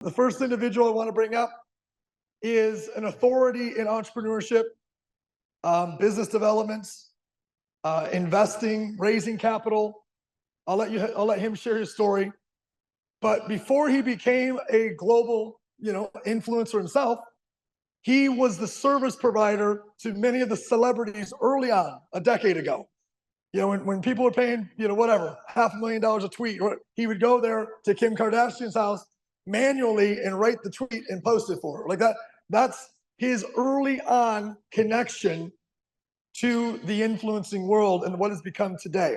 The first individual I want to bring up is an authority in entrepreneurship, business developments, investing, raising capital. I'll let him share his story. But before he became a global, influencer himself, he was the service provider to many of the celebrities early on, a decade ago. When people were paying, whatever, $500,000 a tweet, he would go there to Kim Kardashian's house manually and write the tweet and post it for her. Like that. That's his early on connection to the influencing world and what has become today.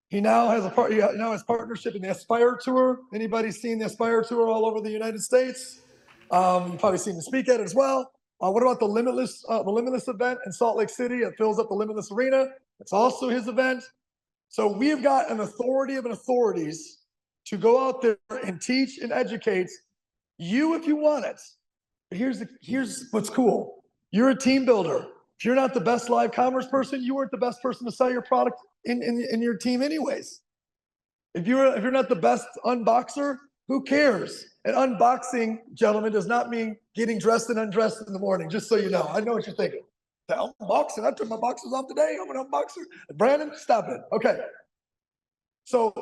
He now has partnership in the Aspire Tour. Anybody seen the Aspire Tour all over the United States? You've probably seen him speak at it as well. What about the Limitless event in Salt Lake City? It fills up the Limitless Arena. It's also his event. So we've got an authority of authorities to go out there and teach and educate you if you want it. But here's what's cool. You're a team builder. If you're not the best live commerce person, you weren't the best person to sell your product in your team anyways. If you're not the best unboxer, who cares? And unboxing, gentlemen, does not mean getting dressed and undressed in the morning, just so you know. I know what you're thinking. The unboxing, I took my boxers off today. I'm an unboxer. Brandon, stop it. Okay. So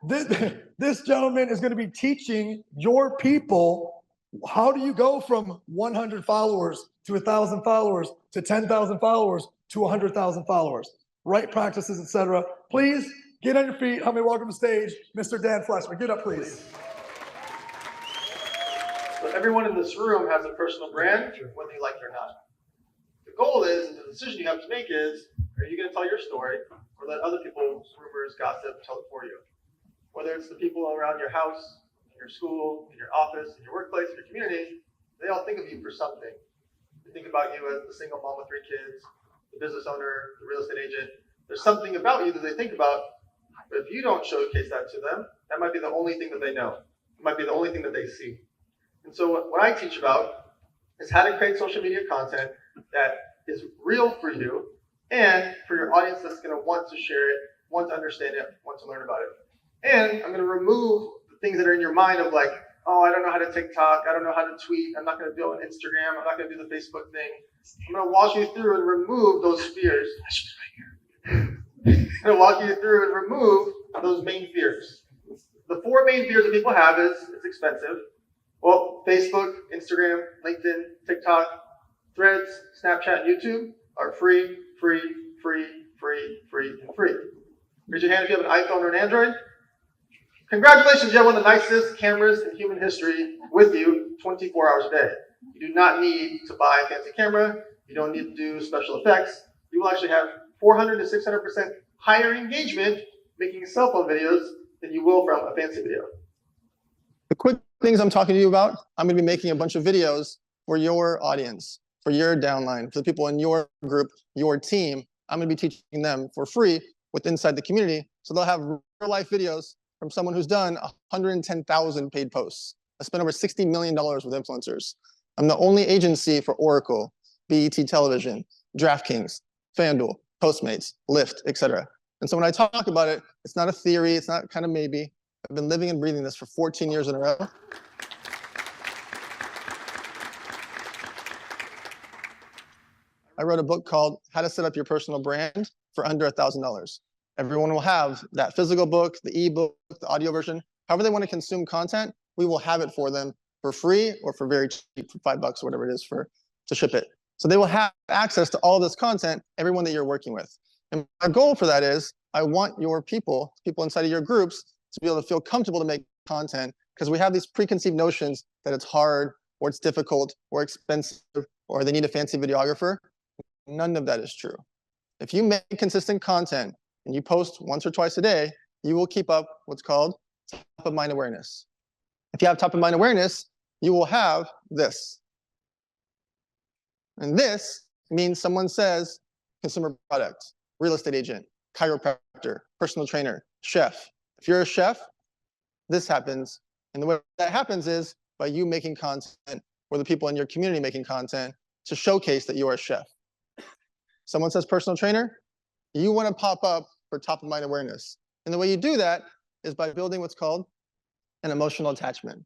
this gentleman is going to be teaching your people, how do you go from 100 followers to 1,000 followers to 10,000 followers to 100,000 followers, right practices, etc. Please get on your feet. Help me welcome to stage Mr. Dan Fleyshman. Get up, please. So everyone in this room has a personal brand, whether you like it or not. The goal is, and the decision you have to make is, are you going to tell your story or let other people, rumors, gossip, tell it for you? Whether it's the people around your house, in your school, in your office, in your workplace, in your community, they all think of you for something. They think about you as the single mom with 3 kids, the business owner, the real estate agent. There's something about you that they think about, but if you don't showcase that to them, that might be the only thing that they know. It might be the only thing that they see. And so what I teach about is how to create social media content that is real for you and for your audience that's going to want to share it, want to understand it, want to learn about it. And I'm going to remove the things that are in your mind of like, oh, I don't know how to TikTok, I don't know how to tweet, I'm not going to do it on Instagram, I'm not going to do the Facebook thing. I'm going to walk you through and remove those fears. I'm going to walk you through and remove those main fears. The 4 main fears that people have is it's expensive. Well, Facebook, Instagram, LinkedIn, TikTok, Threads, Snapchat, YouTube are free, free, free, free, free, and free. Raise your hand if you have an iPhone or an Android. Congratulations, you have one of the nicest cameras in human history with you 24 hours a day. You do not need to buy a fancy camera. You don't need to do special effects. You will actually have 400 to 600% higher engagement making cell phone videos than you will from a fancy video. The quick things I'm talking to you about, I'm going to be making a bunch of videos for your audience, for your downline, for the people in your group, your team. I'm going to be teaching them for free inside the community. So they'll have real life videos from someone who's done 110,000 paid posts. I spent over $60 million with influencers. I'm the only agency for Oracle, BET Television, DraftKings, FanDuel, Postmates, Lyft, etc. And so when I talk about it, it's not a theory, it's not kind of maybe. I've been living and breathing this for 14 years in a row. I wrote a book called How to Set Up Your Personal Brand for Under $1,000. Everyone will have that physical book, the ebook, the audio version. However they want to consume content, we will have it for them for free or for very cheap, for $5 or whatever it is to ship it. So they will have access to all this content, everyone that you're working with. And my goal for that is I want your people inside of your groups to be able to feel comfortable to make content because we have these preconceived notions that it's hard or it's difficult or expensive or they need a fancy videographer. None of that is true. If you make consistent content and you post once or twice a day, you will keep up what's called top of mind awareness. If you have top of mind awareness, you will have this. And this means someone says consumer product, real estate agent, chiropractor, personal trainer, chef. If you're a chef, this happens. And the way that happens is by you making content or the people in your community making content to showcase that you are a chef. Someone says personal trainer, you want to pop up for top of mind awareness. And the way you do that is by building what's called an emotional attachment.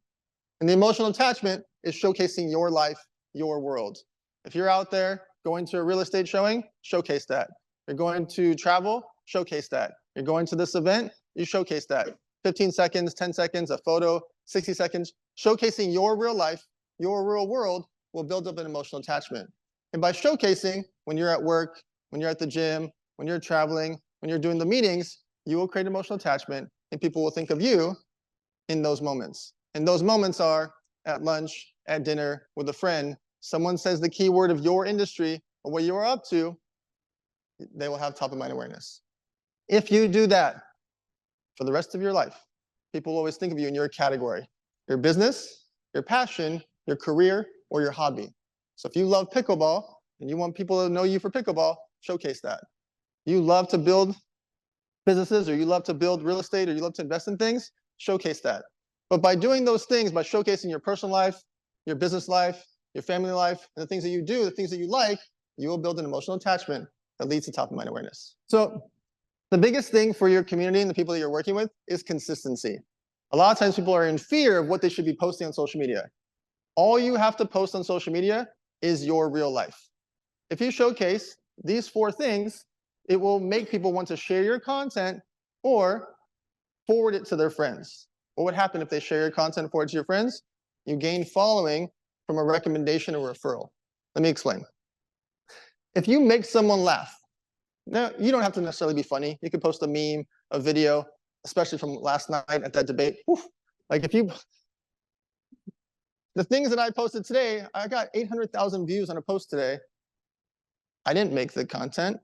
And the emotional attachment is showcasing your life, your world. If you're out there going to a real estate showing, showcase that. You're going to travel, showcase that. You're going to this event, you showcase that. 15 seconds, 10 seconds, a photo, 60 seconds. Showcasing your real life, your real world will build up an emotional attachment. And by showcasing, when you're at work, when you're at the gym, when you're traveling, when you're doing the meetings, you will create emotional attachment, and people will think of you in those moments. And those moments are at lunch, at dinner, with a friend. Someone says the keyword of your industry or what you're up to, they will have top of mind awareness. If you do that for the rest of your life, people will always think of you in your category, your business, your passion, your career, or your hobby. So if you love pickleball and you want people to know you for pickleball, showcase that. You love to build businesses, or you love to build real estate, or you love to invest in things, showcase that. But by doing those things, by showcasing your personal life, your business life, your family life, and the things that you do, the things that you like, you will build an emotional attachment that leads to top of mind awareness. So the biggest thing for your community and the people that you're working with is consistency. A lot of times people are in fear of what they should be posting on social media. All you have to post on social media is your real life. If you showcase these 4 things, it will make people want to share your content or forward it to their friends. What would happen if they share your content and forward it to your friends? You gain following from a recommendation or referral. Let me explain. If you make someone laugh, now you don't have to necessarily be funny. You could post a meme, a video, especially from last night at that debate. Whew. Like the things that I posted today, I got 800,000 views on a post today. I didn't make the content.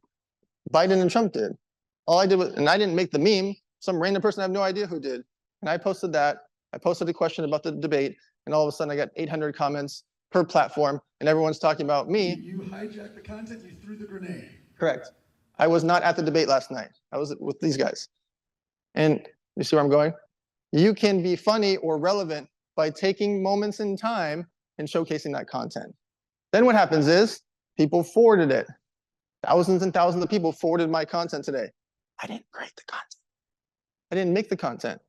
Biden and Trump did. All I did was, and I didn't make the meme. Some random person I have no idea who did. And I posted that. I posted a question about the debate, and all of a sudden I got 800 comments per platform, and everyone's talking about me. You hijacked the content, you threw the grenade. Correct. I was not at the debate last night. I was with these guys. And you see where I'm going? You can be funny or relevant by taking moments in time and showcasing that content. Then what happens is people forwarded it. Thousands and thousands of people forwarded my content today. I didn't create the content. I didn't make the content.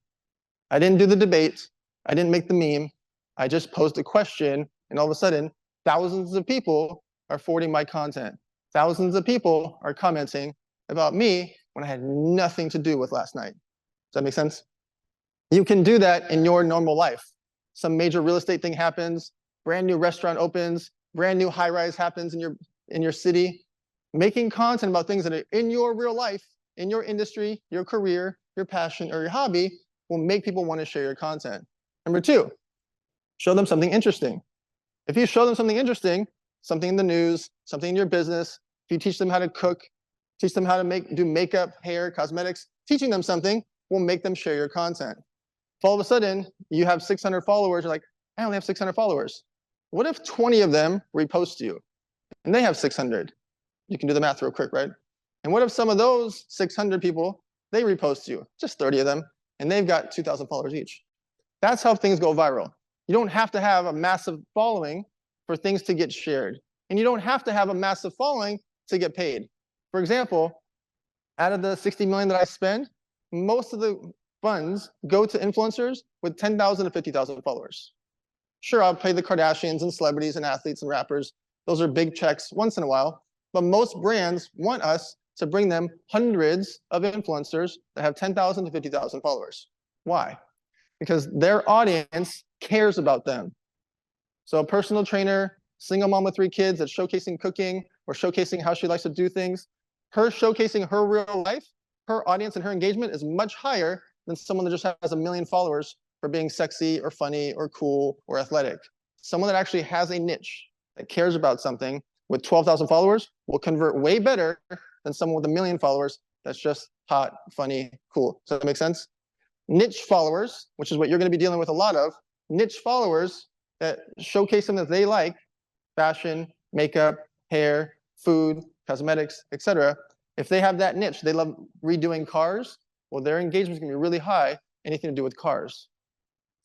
I didn't do the debate. I didn't make the meme. I just posed a question, and all of a sudden, thousands of people are forwarding my content. Thousands of people are commenting about me when I had nothing to do with last night. Does that make sense? You can do that in your normal life. Some major real estate thing happens, brand new restaurant opens, brand new high-rise happens in your city. Making content about things that are in your real life, in your industry, your career, your passion, or your hobby will make people want to share your content. Number 2, show them something interesting. If you show them something interesting, something in the news, something in your business, if you teach them how to cook, teach them how to do makeup, hair, cosmetics, teaching them something will make them share your content. If all of a sudden you have 600 followers, you're like, I only have 600 followers. What if 20 of them repost you and they have 600? You can do the math real quick, right? And what if some of those 600 people, they repost you, just 30 of them, and they've got 2,000 followers each? That's how things go viral. You don't have to have a massive following for things to get shared. And you don't have to have a massive following to get paid. For example, out of the 60 million that I spend, most of the funds go to influencers with 10,000 to 50,000 followers. Sure, I'll pay the Kardashians and celebrities and athletes and rappers. Those are big checks once in a while. But most brands want us to bring them hundreds of influencers that have 10,000 to 50,000 followers. Why? Because their audience cares about them. So a personal trainer, single mom with 3 kids that's showcasing cooking or showcasing how she likes to do things, her showcasing her real life, her audience and her engagement is much higher than someone that just has 1 million followers for being sexy or funny or cool or athletic. Someone that actually has a niche, that cares about something with 12,000 followers will convert way better than someone with 1 million followers that's just hot, funny, cool. Does that make sense? Niche followers, which is what you're going to be dealing with a lot of, niche followers that showcase something that they like, fashion, makeup, hair, food, cosmetics, etc. If they have that niche, they love redoing cars, well, their engagement is going to be really high, anything to do with cars.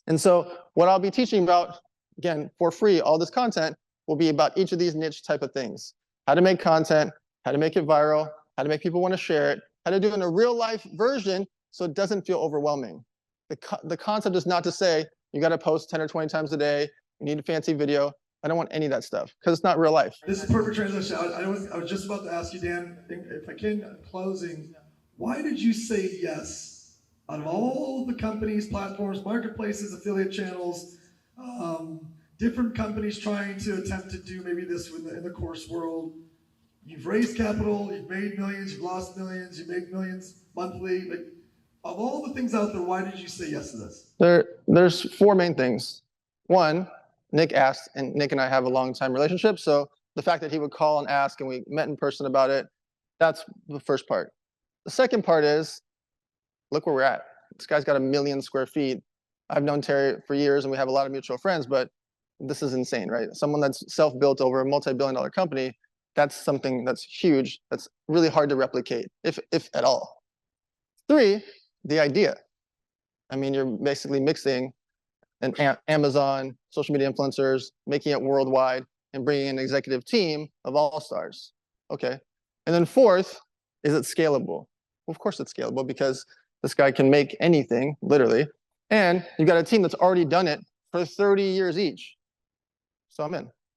And so what I'll be teaching about, again, for free, all this content will be about each of these niche type of things. How to make content, how to make it viral, how to make people want to share it, how to do it in a real life version so it doesn't feel overwhelming. The concept is not to say, You got to post 10 or 20 times a day. You need a fancy video. I don't want any of that stuff because it's not real life. This is perfect transition. I was just about to ask you, Dan, if I can, in closing, why did you say yes? Out of all the companies, platforms, marketplaces, affiliate channels, different companies trying to attempt to do maybe this in the course world, you've raised capital, you've made millions, you've lost millions, you make millions monthly. Like, of all the things out there, why did you say yes to this? There's four main things. One, Nick asked, and Nick and I have a long time relationship. So the fact that he would call and ask and we met in person about it, that's the first part. The second part is, look where we're at. This guy's got 1 million square feet. I've known Terry for years and we have a lot of mutual friends, but this is insane, right? Someone that's self-built over a multi-billion-dollar company, that's something that's huge. That's really hard to replicate, if at all. 3, the idea. I mean, you're basically mixing an Amazon, social media influencers, making it worldwide, and bringing an executive team of all-stars. Okay. And then 4th, is it scalable? Well, of course it's scalable because this guy can make anything, literally. And you've got a team that's already done it for 30 years each. So I'm in.